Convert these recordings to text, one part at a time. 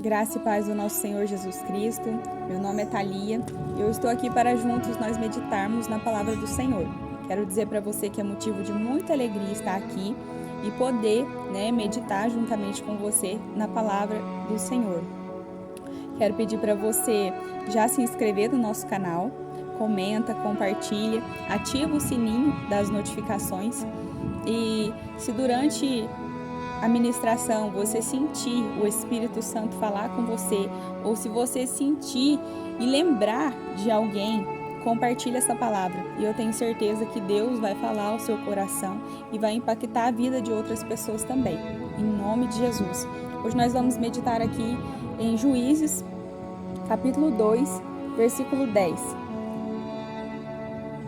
Graça e paz do nosso Senhor Jesus Cristo. Meu nome é Thalia e eu estou aqui para juntos nós meditarmos na palavra do Senhor. Quero dizer para você que é motivo de muita alegria estar aqui e poder meditar juntamente com você na palavra do Senhor. Quero pedir para você já se inscrever no nosso canal, comenta, compartilha, ativa o sininho das notificações e se durante a ministração, você sentir o Espírito Santo falar com você, ou se você sentir e lembrar de alguém, compartilhe essa palavra. E eu tenho certeza que Deus vai falar ao seu coração e vai impactar a vida de outras pessoas também. Em nome de Jesus. Hoje nós vamos meditar aqui em Juízes, capítulo 2, versículo 10.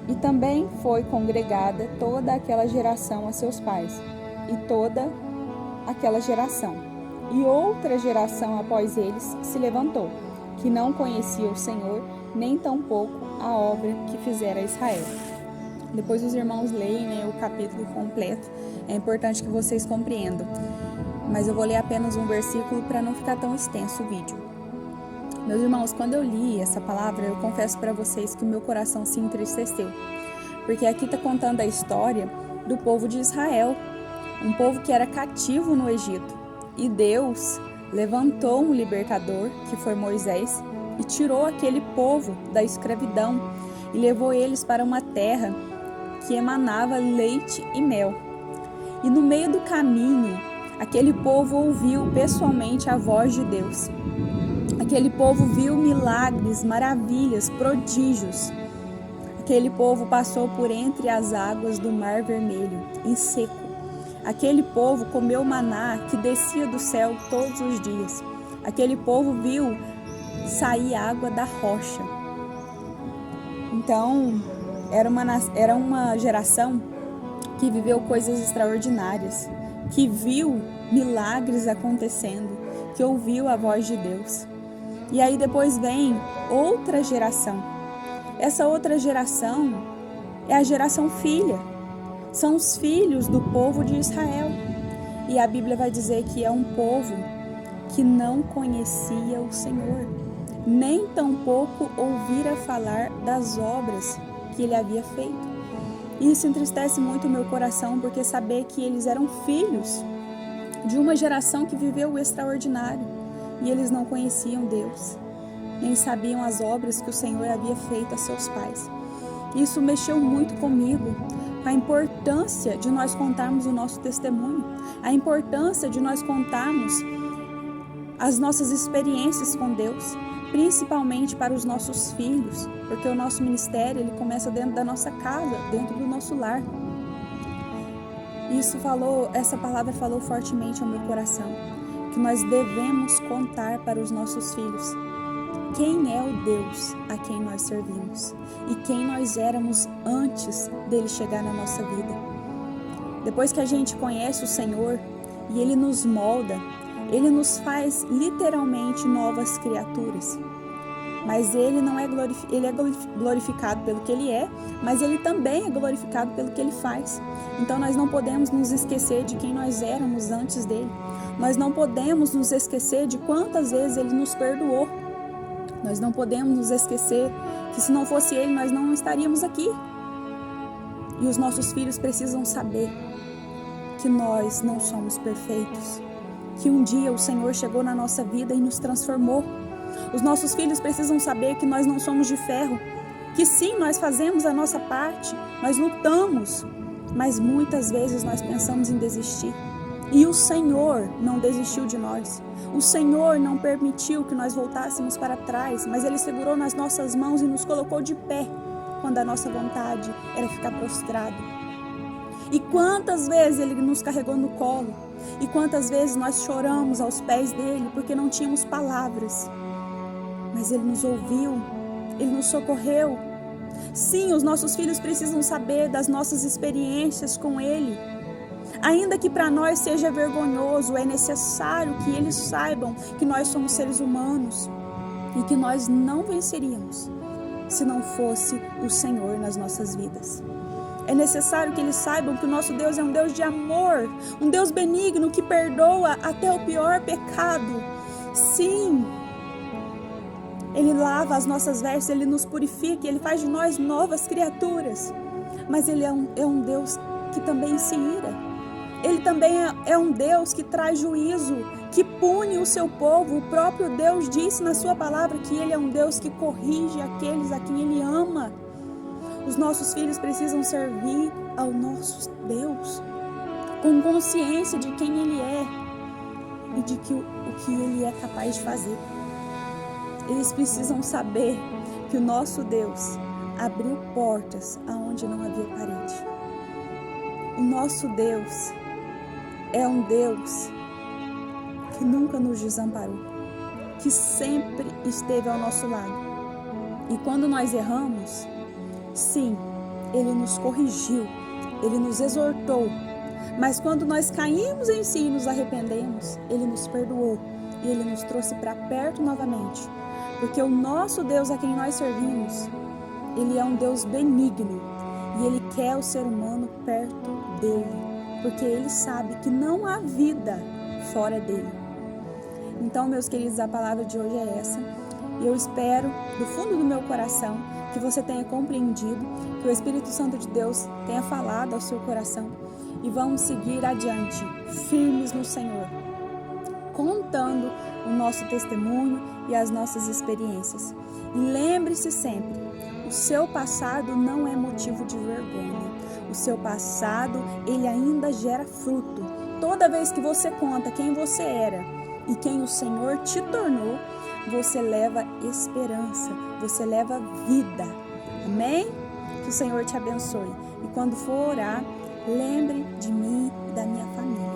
E também foi congregada toda aquela geração a seus pais, e toda aquela geração. E outra geração após eles se levantou, que não conhecia o Senhor, nem tampouco a obra que fizera Israel. Depois os irmãos leem o capítulo completo. É importante que vocês compreendam. Mas eu vou ler apenas um versículo para não ficar tão extenso o vídeo. Meus irmãos, quando eu li essa palavra, eu confesso para vocês que o meu coração se entristeceu. Porque aqui está contando a história do povo de Israel, um povo que era cativo no Egito. E Deus levantou um libertador, que foi Moisés, e tirou aquele povo da escravidão e levou eles para uma terra que emanava leite e mel. E no meio do caminho, aquele povo ouviu pessoalmente a voz de Deus. Aquele povo viu milagres, maravilhas, prodígios. Aquele povo passou por entre as águas do Mar Vermelho, em seco. Aquele povo comeu maná que descia do céu todos os dias. Aquele povo viu sair água da rocha. Então, era uma geração que viveu coisas extraordinárias, que viu milagres acontecendo, que ouviu a voz de Deus. E aí depois vem outra geração. Essa outra geração é a geração filha. São os filhos do povo de Israel. E a Bíblia vai dizer que é um povo que não conhecia o Senhor, nem tampouco ouvira falar das obras que ele havia feito. E isso entristece muito o meu coração, porque saber que eles eram filhos de uma geração que viveu o extraordinário e eles não conheciam Deus, nem sabiam as obras que o Senhor havia feito a seus pais. Isso mexeu muito comigo, a importância de nós contarmos o nosso testemunho, a importância de nós contarmos as nossas experiências com Deus, principalmente para os nossos filhos, porque o nosso ministério ele começa dentro da nossa casa, dentro do nosso lar. Essa palavra falou fortemente ao meu coração, que nós devemos contar para os nossos filhos quem é o Deus a quem nós servimos e quem nós éramos antes dele chegar na nossa vida. Depois que a gente conhece o Senhor e ele nos molda, ele nos faz literalmente novas criaturas. Mas ele não é ele é glorificado pelo que ele é, mas ele também é glorificado pelo que ele faz. Então nós não podemos nos esquecer de quem nós éramos antes dele. Nós não podemos nos esquecer de quantas vezes ele nos perdoou. Nós não podemos nos esquecer que se não fosse ele, nós não estaríamos aqui. E os nossos filhos precisam saber que nós não somos perfeitos, que um dia o Senhor chegou na nossa vida e nos transformou. Os nossos filhos precisam saber que nós não somos de ferro, que sim, nós fazemos a nossa parte, nós lutamos, mas muitas vezes nós pensamos em desistir. E o Senhor não desistiu de nós. O Senhor não permitiu que nós voltássemos para trás, mas Ele segurou nas nossas mãos e nos colocou de pé, quando a nossa vontade era ficar prostrado. E quantas vezes Ele nos carregou no colo, e quantas vezes nós choramos aos pés dEle, porque não tínhamos palavras. Mas Ele nos ouviu, Ele nos socorreu. Sim, os nossos filhos precisam saber das nossas experiências com Ele. Ainda que para nós seja vergonhoso, é necessário que eles saibam que nós somos seres humanos e que nós não venceríamos se não fosse o Senhor nas nossas vidas. É necessário que eles saibam que o nosso Deus é um Deus de amor, um Deus benigno que perdoa até o pior pecado, Sim, Ele lava as nossas vestes, Ele nos purifica, Ele faz de nós novas criaturas. Mas Ele é um Deus que também se ira. Ele também é um Deus que traz juízo, que pune o seu povo. O próprio Deus disse na sua palavra que Ele é um Deus que corrige aqueles a quem Ele ama. Os nossos filhos precisam servir ao nosso Deus com consciência de quem Ele é e de que o que Ele é capaz de fazer. Eles precisam saber que o nosso Deus abriu portas aonde não havia parede. O nosso Deus é um Deus que nunca nos desamparou, que sempre esteve ao nosso lado. E quando nós erramos, sim, Ele nos corrigiu, Ele nos exortou. Mas quando nós caímos em si e nos arrependemos, Ele nos perdoou e Ele nos trouxe para perto novamente. Porque o nosso Deus a quem nós servimos, Ele é um Deus benigno e Ele quer o ser humano perto dEle, porque Ele sabe que não há vida fora dEle. Então, meus queridos, a palavra de hoje é essa. E eu espero, do fundo do meu coração, que você tenha compreendido, que o Espírito Santo de Deus tenha falado ao seu coração. E vamos seguir adiante, firmes no Senhor, contando o nosso testemunho e as nossas experiências. E lembre-se sempre, o seu passado não é motivo de vergonha. O seu passado, ele ainda gera fruto. Toda vez que você conta quem você era e quem o Senhor te tornou, você leva esperança, você leva vida. Amém? Que o Senhor te abençoe. E quando for orar, lembre de mim e da minha família.